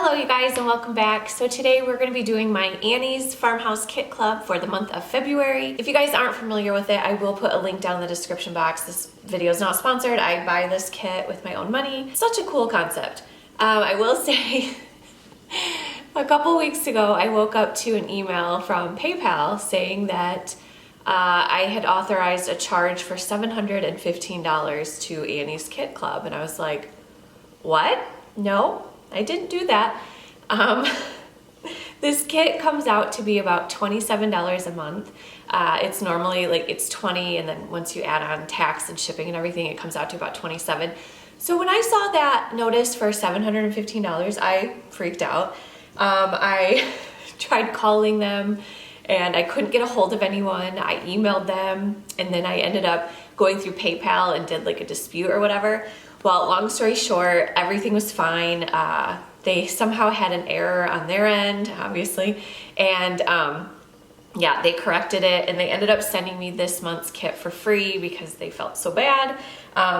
Hello you guys and welcome back. So today we're going to be doing my Annie's Farmhouse Kit Club for the month of February. If you guys aren't familiar with it, I will put a link down in the description box. This video is not sponsored. I buy this kit with my own money. Such a cool concept. I will say a couple weeks ago I woke up to an email from PayPal saying that I had authorized a charge for $715 to Annie's Kit Club, and I was like, what? No, I didn't do that. This kit comes out to be about $27 a month. It's normally it's $20, and then once you add on tax and shipping and everything, it comes out to about $27. So when I saw that notice for $715, I freaked out. I tried calling them and I couldn't get a hold of anyone. I emailed them, and then I ended up going through PayPal and did like a dispute or whatever. Well, long story short, everything was fine. They somehow had an error on their end, obviously, and yeah, they corrected it, and they ended up sending me this month's kit for free because they felt so bad.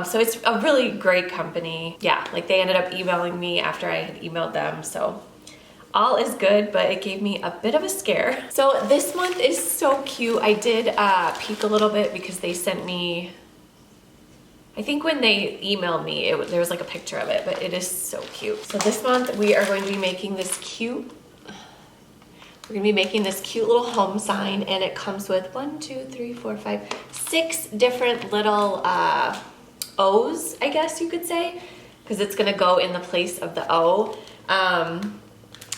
So it's a really great company. Yeah, like they ended up emailing me after I had emailed them, so all is good, but it gave me a bit of a scare. So this month is so cute. I did peek a little bit because they sent me, I think when they emailed me, there was like a picture of it, but it is so cute. So this month we are going to be making this cute, little home sign, and it comes with 6 different little O's, I guess you could say, because it's gonna go in the place of the O.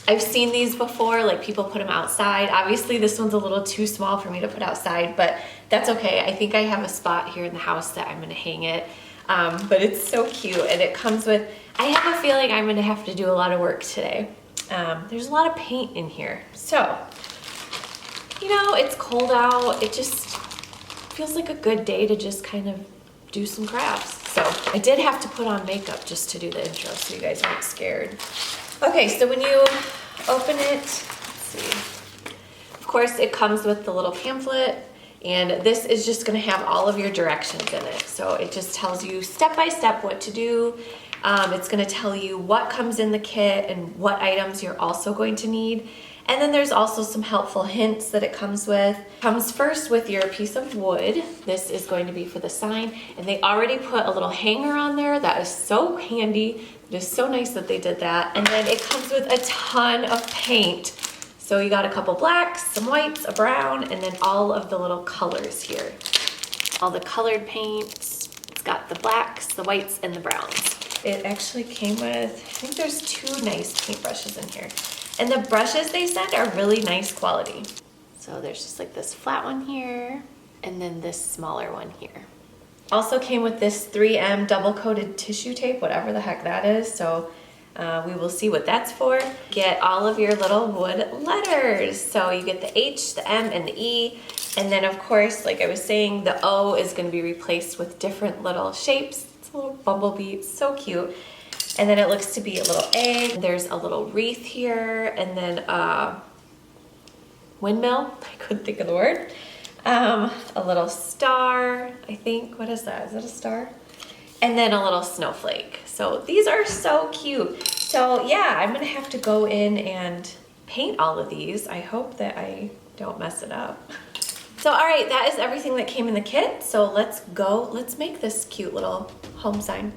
I've seen these before, like people put them outside. Obviously this one's a little too small for me to put outside, but that's okay. I think I have a spot here in the house that I'm gonna hang it. But it's so cute, and it comes with, I have a feeling I'm gonna have to do a lot of work today. There's a lot of paint in here. So, you know, it's cold out. It just feels like a good day to just kind of do some crafts. So I did have to put on makeup just to do the intro so you guys aren't scared. Okay, so when you open it, let's see. Of course, it comes with the little pamphlet, and this is just gonna have all of your directions in it. So it just tells you step by step what to do. It's gonna tell you what comes in the kit and what items you're also going to need. And then there's also some helpful hints that it comes with. Comes first with your piece of wood. This is going to be for the sign, and they already put a little hanger on there. That is so handy. It is so nice that they did that. And then it comes with a ton of paint. So you got a couple blacks, some whites, a brown, and then all of the little colors here. All the colored paints. It's got the blacks, the whites, and the browns. It actually came with, I think there's 2 nice paintbrushes in here. And the brushes they sent are really nice quality. So there's just like this flat one here, and then this smaller one here. Also came with this 3M double-coated tissue tape, whatever the heck that is. So we will see what that's for. Get all of your little wood letters. So you get the H, the M, and the E. And then of course, like I was saying, the O is gonna be replaced with different little shapes. It's a little bumblebee, it's so cute. And then it looks to be a little egg. There's a little wreath here, and then a windmill. I couldn't think of the word. A little star, I think. What is that? Is that a star? And then a little snowflake. So these are so cute. So yeah, I'm gonna have to go in and paint all of these. I hope that I don't mess it up. So all right, that is everything that came in the kit. So let's make this cute little home sign.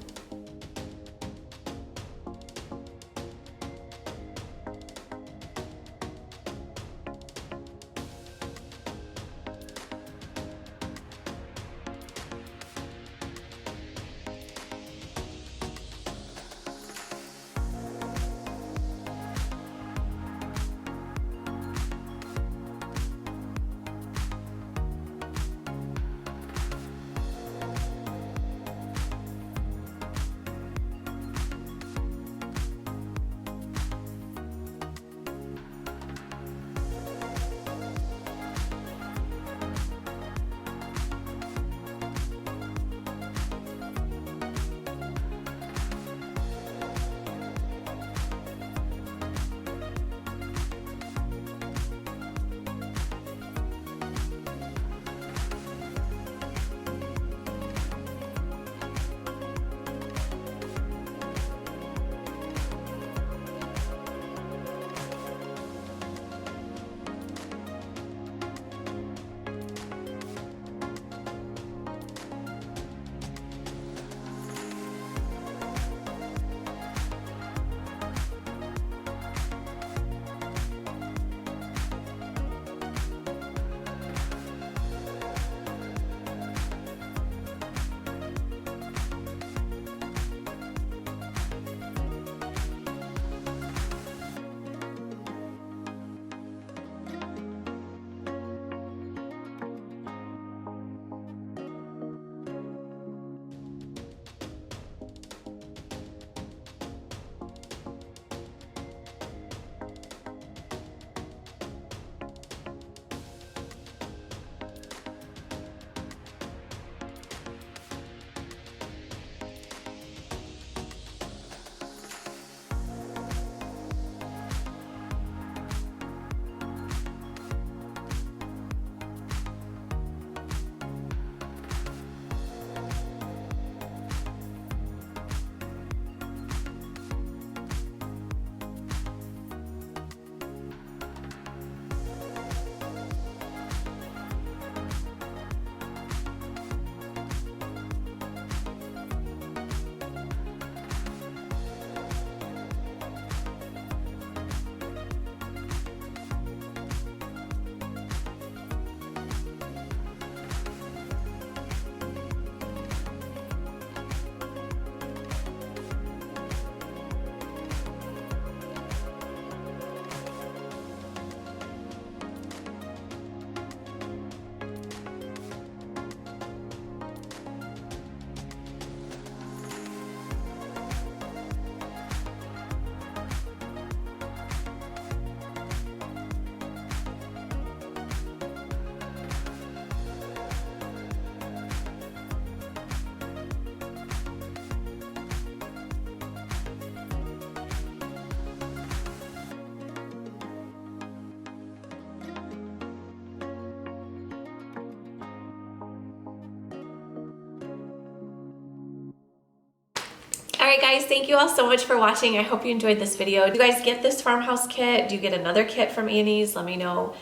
right, guys, thank you all so much for watching. I hope you enjoyed this video. Do you guys get this farmhouse kit? Do you get another kit from Annie's? Let me know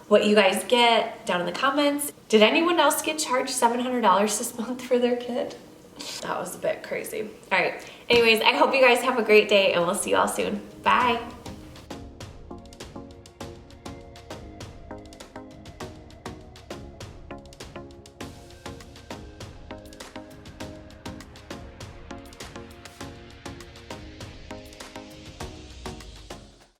what you guys get down in the comments. Did anyone else get charged $700 this month for their kit? That was a bit crazy. All right, anyways, I hope you guys have a great day and we'll see you all soon. Bye.